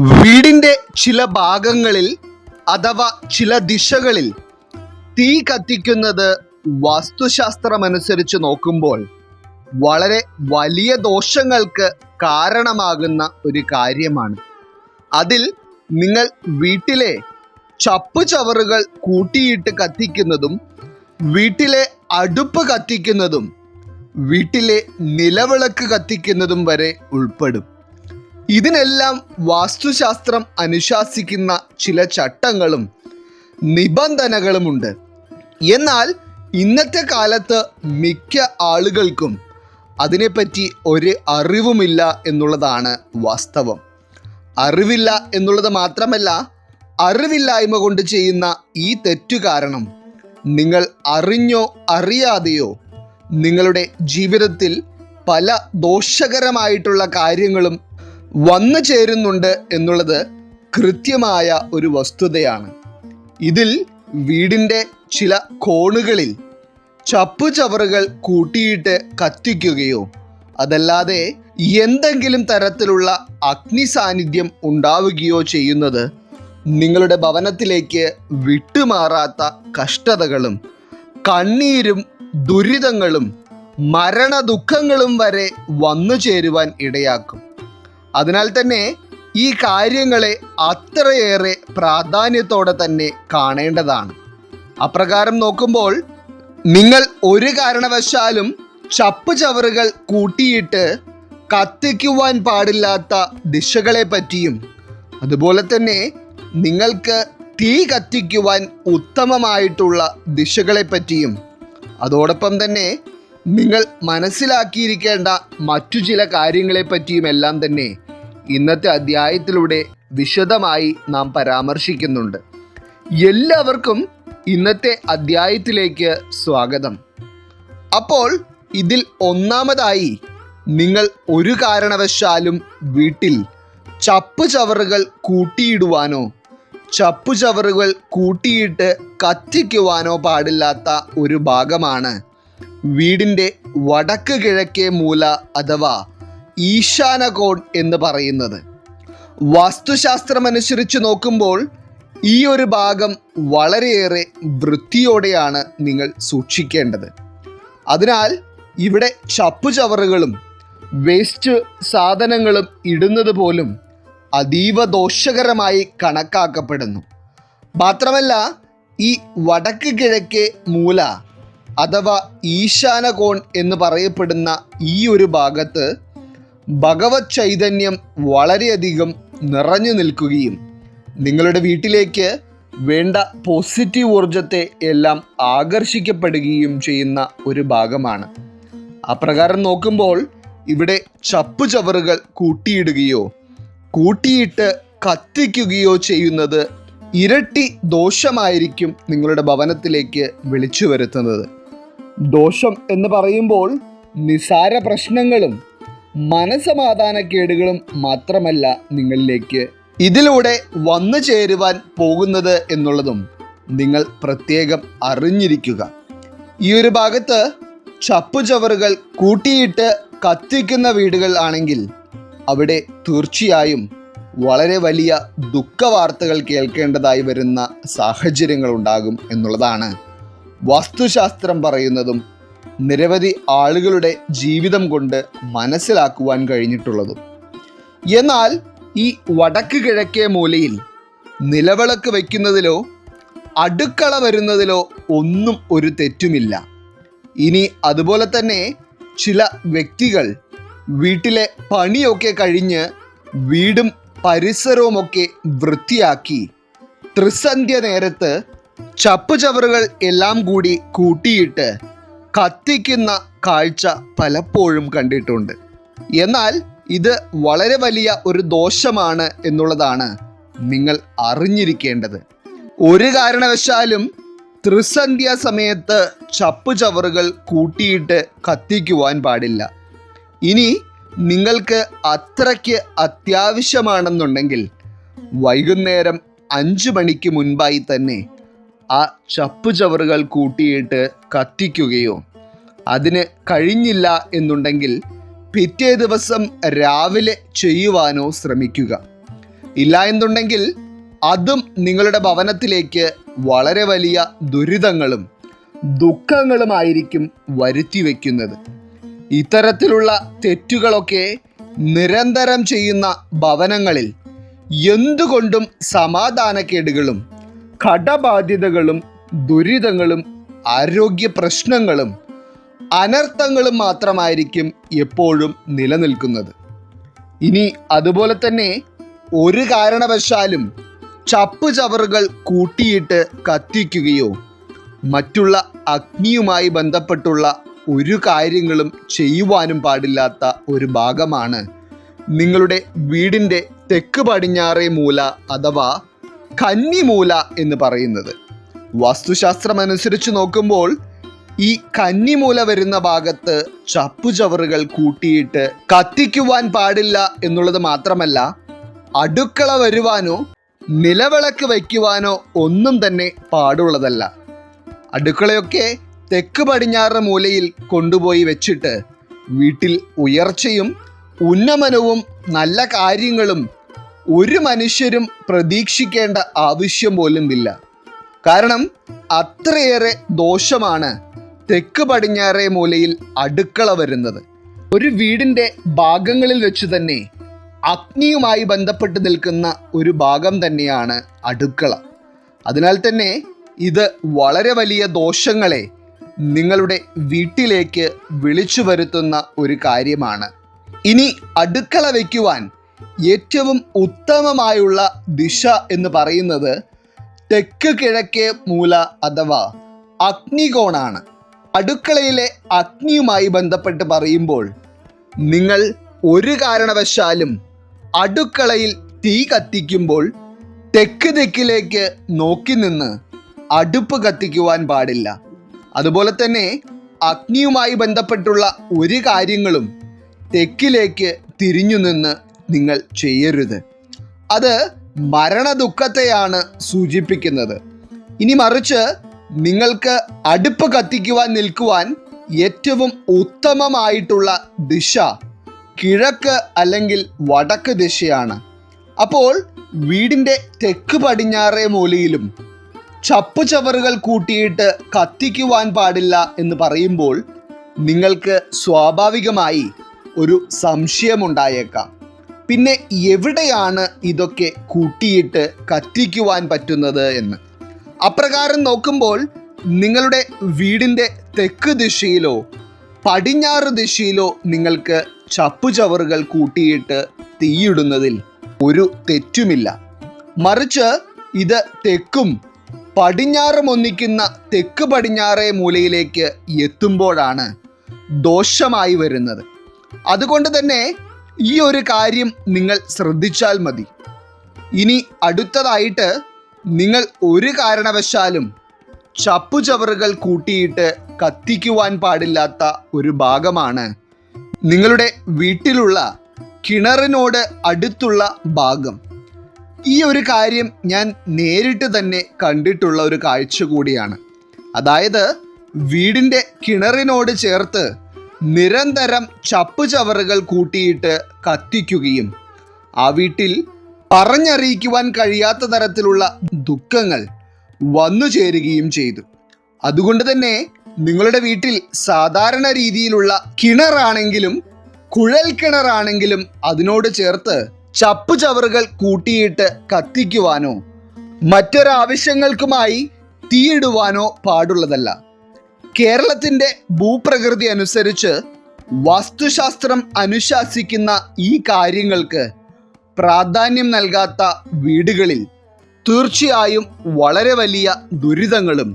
വീടിൻ്റെ ചില ഭാഗങ്ങളിൽ അഥവാ ചില ദിശകളിൽ തീ കത്തിക്കുന്നത് വാസ്തുശാസ്ത്രമനുസരിച്ച് നോക്കുമ്പോൾ വളരെ വലിയ ദോഷങ്ങൾക്ക് കാരണമാകുന്ന ഒരു കാര്യമാണ്. അതിൽ നിങ്ങൾ വീട്ടിലെ ചപ്പുചവറുകൾ കൂട്ടിയിട്ട് കത്തിക്കുന്നതും വീട്ടിലെ അടുപ്പ് കത്തിക്കുന്നതും വീട്ടിലെ നിലവിളക്ക് കത്തിക്കുന്നതും വരെ ഉൾപ്പെടും. ഇതിനെല്ലാം വാസ്തുശാസ്ത്രം അനുശാസിക്കുന്ന ചില ചട്ടങ്ങളും നിബന്ധനകളുമുണ്ട്. എന്നാൽ ഇന്നത്തെ കാലത്ത് മിക്ക ആളുകൾക്കും അതിനെപ്പറ്റി ഒരു അറിവുമില്ല എന്നുള്ളതാണ് വാസ്തവം. അറിവില്ല എന്നുള്ളത് മാത്രമല്ല, അറിവില്ലായ്മ കൊണ്ട് ചെയ്യുന്ന ഈ തെറ്റു കാരണം നിങ്ങൾ അറിഞ്ഞോ അറിയാതെയോ നിങ്ങളുടെ ജീവിതത്തിൽ പല ദോഷകരമായിട്ടുള്ള കാര്യങ്ങളും വന്നു ചേരുന്നുണ്ട് എന്നുള്ളത് കൃത്യമായ ഒരു വസ്തുതയാണ്. ഇതിൽ വീടിൻ്റെ ചില കോണുകളിൽ ചപ്പുചവറുകൾ കൂട്ടിയിട്ട് കത്തിക്കുകയോ അതല്ലാതെ എന്തെങ്കിലും തരത്തിലുള്ള അഗ്നി സാന്നിധ്യം ഉണ്ടാവുകയോ ചെയ്യുന്നത് നിങ്ങളുടെ ഭവനത്തിലേക്ക് വിട്ടുമാറാത്ത കഷ്ടതകളും കണ്ണീരും ദുരിതങ്ങളും മരണദുഃഖങ്ങളും വരെ വന്നു ചേരുവാൻ ഇടയാക്കും. അതിനാൽ തന്നെ ഈ കാര്യങ്ങളെ അത്രയേറെ പ്രാധാന്യത്തോടെ തന്നെ കാണേണ്ടതാണ്. അപ്രകാരം നോക്കുമ്പോൾ നിങ്ങൾ ഒരു കാരണവശാലും ചപ്പുചവറുകൾ കൂട്ടിയിട്ട് കത്തിക്കുവാൻ പാടില്ലാത്ത ദിശകളെ പറ്റിയും അതുപോലെ തന്നെ നിങ്ങൾക്ക് തീ കത്തിക്കുവാൻ ഉത്തമമായിട്ടുള്ള ദിശകളെ പറ്റിയും അതോടൊപ്പം തന്നെ നിങ്ങൾ മനസ്സിലാക്കിയിരിക്കേണ്ട മറ്റു ചില കാര്യങ്ങളെ പറ്റിയുമെല്ലാം തന്നെ ഇന്നത്തെ അധ്യായത്തിലൂടെ വിശദമായി നാം പരാമർശിക്കുന്നുണ്ട്. എല്ലാവർക്കും ഇന്നത്തെ അധ്യായത്തിലേക്ക് സ്വാഗതം. അപ്പോൾ ഇതിൽ ഒന്നാമതായി നിങ്ങൾ ഒരു കാരണവശാലും വീട്ടിൽ ചപ്പുചവറുകൾ കൂട്ടിയിടുവാനോ ചപ്പുചവറുകൾ കൂട്ടിയിട്ട് കത്തിക്കുവാനോ പാടില്ലാത്ത ഒരു ഭാഗമാണ് വീടിൻ്റെ വടക്ക് കിഴക്കേ മൂല അഥവാ ഈശാനകോൺ എന്ന് പറയുന്നത്. വാസ്തുശാസ്ത്രമനുസരിച്ച് നോക്കുമ്പോൾ ഈ ഒരു ഭാഗം വളരെയേറെ വൃത്തിയോടെയാണ് നിങ്ങൾ സൂക്ഷിക്കേണ്ടത്. അതിനാൽ ഇവിടെ ചപ്പുചവറുകളും വേസ്റ്റ് സാധനങ്ങളും ഇടുന്നത് പോലും അതീവ ദോഷകരമായി കണക്കാക്കപ്പെടുന്നു. മാത്രമല്ല, ഈ വടക്ക് കിഴക്കേ മൂല അഥവാ ഈശാനകോൺ എന്ന് പറയപ്പെടുന്ന ഈ ഒരു ഭാഗത്ത് ഭഗവത് ചൈതന്യം വളരെയധികം നിറഞ്ഞു നിൽക്കുകയും നിങ്ങളുടെ വീട്ടിലേക്ക് വേണ്ട പോസിറ്റീവ് ഊർജത്തെ എല്ലാം ആകർഷിക്കപ്പെടുകയും ചെയ്യുന്ന ഒരു ഭാഗമാണ്. അപ്രകാരം നോക്കുമ്പോൾ ഇവിടെ ചപ്പുചവറുകൾ കൂട്ടിയിടുകയോ കൂട്ടിയിട്ട് കത്തിക്കുകയോ ചെയ്യുന്നത് ഇരട്ടി ദോഷമായിരിക്കും നിങ്ങളുടെ ഭവനത്തിലേക്ക് വിളിച്ചു വരുത്തുന്നത്. ദോഷം എന്ന് പറയുമ്പോൾ നിസാര പ്രശ്നങ്ങളും മനസമാധാനക്കേടുകളും മാത്രമല്ല നിങ്ങളിലേക്ക് ഇതിലൂടെ വന്നു ചേരുവാൻ പോകുന്നത് എന്നുള്ളതും നിങ്ങൾ പ്രത്യേകം അറിഞ്ഞിരിക്കുക. ഈ ഒരു ഭാഗത്ത് ചപ്പുചവറുകൾ കൂട്ടിയിട്ട് കത്തിക്കുന്ന വീടുകൾ ആണെങ്കിൽ അവിടെ തീർച്ചയായും വളരെ വലിയ ദുഃഖവാർത്തകൾ കേൾക്കേണ്ടതായി വരുന്ന സാഹചര്യങ്ങൾ ഉണ്ടാകും എന്നുള്ളതാണ് വാസ്തുശാസ്ത്രം പറയുന്നതും നിരവധി ആളുകളുടെ ജീവിതം കൊണ്ട് മനസ്സിലാക്കുവാൻ കഴിഞ്ഞിട്ടുള്ളതും. എന്നാൽ ഈ വടക്ക് കിഴക്കേ മൂലയിൽ നിലവിളക്ക് വയ്ക്കുന്നതിലോ അടുക്കള വരുന്നതിലോ ഒന്നും ഒരു തെറ്റുമില്ല. ഇനി അതുപോലെ തന്നെ ചില വ്യക്തികൾ വീട്ടിലെ പണിയൊക്കെ കഴിഞ്ഞ് വീടും പരിസരവുമൊക്കെ വൃത്തിയാക്കി ത്രിസന്ധ്യ നേരത്ത് ചപ്പുചവറുകൾ എല്ലാം കൂടി കൂട്ടിയിട്ട് കത്തിക്കുന്ന കാഴ്ച പലപ്പോഴും കണ്ടിട്ടുണ്ട്. എന്നാൽ ഇത് വളരെ വലിയ ഒരു ദോഷമാണ് എന്നുള്ളതാണ് നിങ്ങൾ അറിഞ്ഞിരിക്കേണ്ടത്. ഒരു കാരണവശാലും ത്രിസന്ധ്യ സമയത്ത് ചപ്പുചവറുകൾ കൂട്ടിയിട്ട് കത്തിക്കുവാൻ പാടില്ല. ഇനി നിങ്ങൾക്ക് അത്രയ്ക്ക് അത്യാവശ്യമാണെന്നുണ്ടെങ്കിൽ വൈകുന്നേരം 5 മണിക്ക് മുൻപായി തന്നെ ആ ചപ്പുചവറുകൾ കൂട്ടിയിട്ട് കത്തിക്കുകയോ അതിന് കഴിഞ്ഞില്ല എന്നുണ്ടെങ്കിൽ പിറ്റേ ദിവസം രാവിലെ ചെയ്യുവാനോ ശ്രമിക്കുക. ഇല്ല എന്നുണ്ടെങ്കിൽ അതും നിങ്ങളുടെ ഭവനത്തിലേക്ക് വളരെ വലിയ ദുരിതങ്ങളും ദുഃഖങ്ങളുമായിരിക്കും വരുത്തി വയ്ക്കുന്നത്. ഇത്തരത്തിലുള്ള തെറ്റുകളൊക്കെ നിരന്തരം ചെയ്യുന്ന ഭവനങ്ങളിൽ എന്തുകൊണ്ടും സമാധാനക്കേടുകളും കടബാധ്യതകളും ദുരിതങ്ങളും ആരോഗ്യ പ്രശ്നങ്ങളും അനർത്ഥങ്ങളും മാത്രമായിരിക്കും എപ്പോഴും നിലനിൽക്കുന്നത്. ഇനി അതുപോലെ തന്നെ ഒരു കാരണവശാലും ചപ്പുചവറുകൾ കൂട്ടിയിട്ട് കത്തിക്കുകയോ മറ്റുള്ള അഗ്നിയുമായി ബന്ധപ്പെട്ടുള്ള ഒരു കാര്യങ്ങളും ചെയ്യുവാനും പാടില്ലാത്ത ഒരു ഭാഗമാണ് നിങ്ങളുടെ വീടിൻ്റെ തെക്ക് പടിഞ്ഞാറേ മൂല അഥവാ കന്നിമൂല എന്ന് പറയുന്നത്. വാസ്തുശാസ്ത്രമനുസരിച്ച് നോക്കുമ്പോൾ ഈ കന്നിമൂല വരുന്ന ഭാഗത്ത് ചപ്പുചവറുകൾ കൂട്ടിയിട്ട് കത്തിക്കുവാൻ പാടില്ല എന്നുള്ളത് മാത്രമല്ല, അടുക്കള വരുവാനോ നിലവിളക്ക് വയ്ക്കുവാനോ ഒന്നും തന്നെ പാടുള്ളതല്ല. അടുക്കളയൊക്കെ തെക്ക് പടിഞ്ഞാറ് മൂലയിൽ കൊണ്ടുപോയി വെച്ചിട്ട് വീട്ടിൽ ഉയർച്ചയും ഉന്നമനവും നല്ല കാര്യങ്ങളും ഒരു മനുഷ്യരും പ്രതീക്ഷിക്കേണ്ട ആവശ്യം പോലും ഇല്ല. കാരണം അത്രയേറെ ദോഷമാണ് തെക്ക് പടിഞ്ഞാറേ മൂലയിൽ അടുക്കള വരുന്നത്. ഒരു വീടിൻ്റെ ഭാഗങ്ങളിൽ വെച്ച് തന്നെ അഗ്നിയുമായി ബന്ധപ്പെട്ട് നിൽക്കുന്ന ഒരു ഭാഗം തന്നെയാണ് അടുക്കള. അതിനാൽ തന്നെ ഇത് വളരെ വലിയ ദോഷങ്ങളെ നിങ്ങളുടെ വീട്ടിലേക്ക് വിളിച്ചു വരുത്തുന്ന ഒരു കാര്യമാണ്. ഇനി അടുക്കള വയ്ക്കുവാൻ ഏറ്റവും ഉത്തമമായുള്ള ദിശ എന്ന് പറയുന്നത് തെക്ക് കിഴക്കേ മൂല അഥവാ അഗ്നികോണാണ്. അടുക്കളയിലെ അഗ്നിയുമായി ബന്ധപ്പെട്ട് പറയുമ്പോൾ നിങ്ങൾ ഒരു കാരണവശാലും അടുക്കളയിൽ തീ കത്തിക്കുമ്പോൾ തെക്ക് ദിക്കിലേക്ക് നോക്കി നിന്ന് അടുപ്പ് കത്തിക്കുവാൻ പാടില്ല. അതുപോലെ തന്നെ അഗ്നിയുമായി ബന്ധപ്പെട്ടുള്ള ഒരു കാര്യങ്ങളും തെക്കിലേക്ക് തിരിഞ്ഞു നിന്ന് നിങ്ങൾ ചെയ്യരുത്. അത് മരണദുഃഖത്തെയാണ് സൂചിപ്പിക്കുന്നത്. ഇനി മറിച്ച് നിങ്ങൾക്ക് അടുപ്പ് കത്തിക്കുവാൻ നിൽക്കുവാൻ ഏറ്റവും ഉത്തമമായിട്ടുള്ള ദിശ കിഴക്ക് അല്ലെങ്കിൽ വടക്ക് ദിശയാണ്. അപ്പോൾ വീടിൻ്റെ തെക്ക് പടിഞ്ഞാറേ മൂലയിലും ചപ്പുചവറുകൾ കൂട്ടിയിട്ട് കത്തിക്കുവാൻ പാടില്ല എന്ന് പറയുമ്പോൾ നിങ്ങൾക്ക് സ്വാഭാവികമായി ഒരു സംശയമുണ്ടായേക്കാം. പിന്നെ എവിടെയാണ് ഇതൊക്കെ കൂട്ടിയിട്ട് കത്തിക്കുവാൻ പറ്റുന്നത് എന്ന്. അപ്രകാരം നോക്കുമ്പോൾ നിങ്ങളുടെ വീടിൻ്റെ തെക്ക് ദിശയിലോ പടിഞ്ഞാറ് ദിശയിലോ നിങ്ങൾക്ക് ചപ്പുചവറുകൾ കൂട്ടിയിട്ട് തീയിടുന്നതിൽ ഒരു തെറ്റുമില്ല. മറിച്ച് ഇത് തെക്കും പടിഞ്ഞാറും ഒന്നിക്കുന്ന തെക്ക് പടിഞ്ഞാറേ മൂലയിലേക്ക് എത്തുമ്പോഴാണ് ദോഷമായി വരുന്നത്. അതുകൊണ്ട് തന്നെ ഈ ഒരു കാര്യം നിങ്ങൾ ശ്രദ്ധിച്ചാൽ മതി. ഇനി അടുത്തതായിട്ട് നിങ്ങൾ ഒരു കാരണവശാലും ചപ്പുചവറുകൾ കൂട്ടിയിട്ട് കത്തിക്കുവാൻ പാടില്ലാത്ത ഒരു ഭാഗമാണ് നിങ്ങളുടെ വീട്ടിലുള്ള കിണറിനോട് അടുത്തുള്ള ഭാഗം. ഈ ഒരു കാര്യം ഞാൻ നേരിട്ട് തന്നെ കണ്ടിട്ടുള്ള ഒരു കാഴ്ച കൂടിയാണ്. അതായത് വീടിൻ്റെ കിണറിനോട് ചേർത്ത് നിരന്തരം ചപ്പുചവറുകൾ കൂട്ടിയിട്ട് കത്തിക്കുകയും ആ വീട്ടിൽ പറഞ്ഞറിയിക്കുവാൻ കഴിയാത്ത തരത്തിലുള്ള ദുഃഖങ്ങൾ വന്നു ചേരുകയും ചെയ്തു. അതുകൊണ്ട് തന്നെ നിങ്ങളുടെ വീട്ടിൽ സാധാരണ രീതിയിലുള്ള കിണറാണെങ്കിലും കുഴൽ കിണറാണെങ്കിലും അതിനോട് ചേർത്ത് ചപ്പുചവറുകൾ കൂട്ടിയിട്ട് കത്തിക്കുവാനോ മറ്റൊരാവശ്യങ്ങൾക്കുമായി തീയിടുവാനോ പാടുള്ളതല്ല. കേരളത്തിൻ്റെ ഭൂപ്രകൃതി അനുസരിച്ച് വാസ്തുശാസ്ത്രം അനുശാസിക്കുന്ന ഈ കാര്യങ്ങൾക്ക് പ്രാധാന്യം നൽകാത്ത വീടുകളിൽ തീർച്ചയായും വളരെ വലിയ ദുരിതങ്ങളും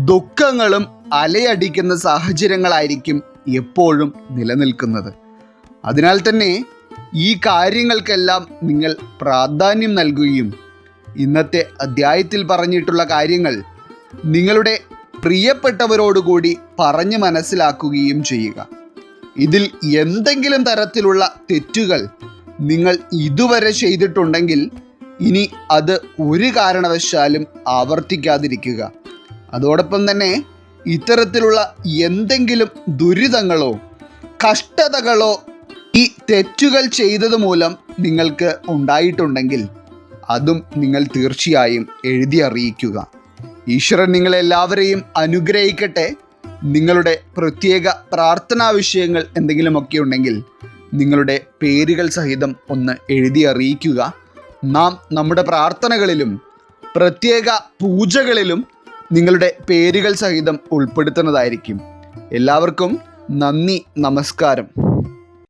ദുഃഖങ്ങളും അലയടിക്കുന്ന സാഹചര്യങ്ങളായിരിക്കും എപ്പോഴും നിലനിൽക്കുന്നത്. അതിനാൽ തന്നെ ഈ കാര്യങ്ങൾക്കെല്ലാം നിങ്ങൾ പ്രാധാന്യം നൽകുകയും ഇന്നത്തെ അധ്യായത്തിൽ പറഞ്ഞിട്ടുള്ള കാര്യങ്ങൾ നിങ്ങളുടെ പ്രിയപ്പെട്ടവരോടുകൂടി പറഞ്ഞ് മനസ്സിലാക്കുകയും ചെയ്യുക. ഇതിൽ എന്തെങ്കിലും തരത്തിലുള്ള തെറ്റുകൾ നിങ്ങൾ ഇതുവരെ ചെയ്തിട്ടുണ്ടെങ്കിൽ ഇനി അത് ഒരു കാരണവശാലും ആവർത്തിക്കാതിരിക്കുക. അതോടൊപ്പം തന്നെ ഇത്തരത്തിലുള്ള എന്തെങ്കിലും ദുരിതങ്ങളോ കഷ്ടതകളോ ഈ തെറ്റുകൾ ചെയ്തത് മൂലം നിങ്ങൾക്ക് ഉണ്ടായിട്ടുണ്ടെങ്കിൽ അതും നിങ്ങൾ തീർച്ചയായും എഴുതി അറിയിക്കുക. ഈശ്വരൻ നിങ്ങളെല്ലാവരെയും അനുഗ്രഹിക്കട്ടെ. നിങ്ങളുടെ പ്രത്യേക പ്രാർത്ഥനാ വിഷയങ്ങൾ എന്തെങ്കിലുമൊക്കെ ഉണ്ടെങ്കിൽ നിങ്ങളുടെ പേരുകൾ സഹിതം ഒന്ന് എഴുതി അറിയിക്കുക. നാം നമ്മുടെ പ്രാർത്ഥനകളിലും പ്രത്യേക പൂജകളിലും നിങ്ങളുടെ പേരുകൾ സഹിതം ഉൾപ്പെടുത്തുന്നതായിരിക്കും. എല്ലാവർക്കും നന്ദി, നമസ്കാരം.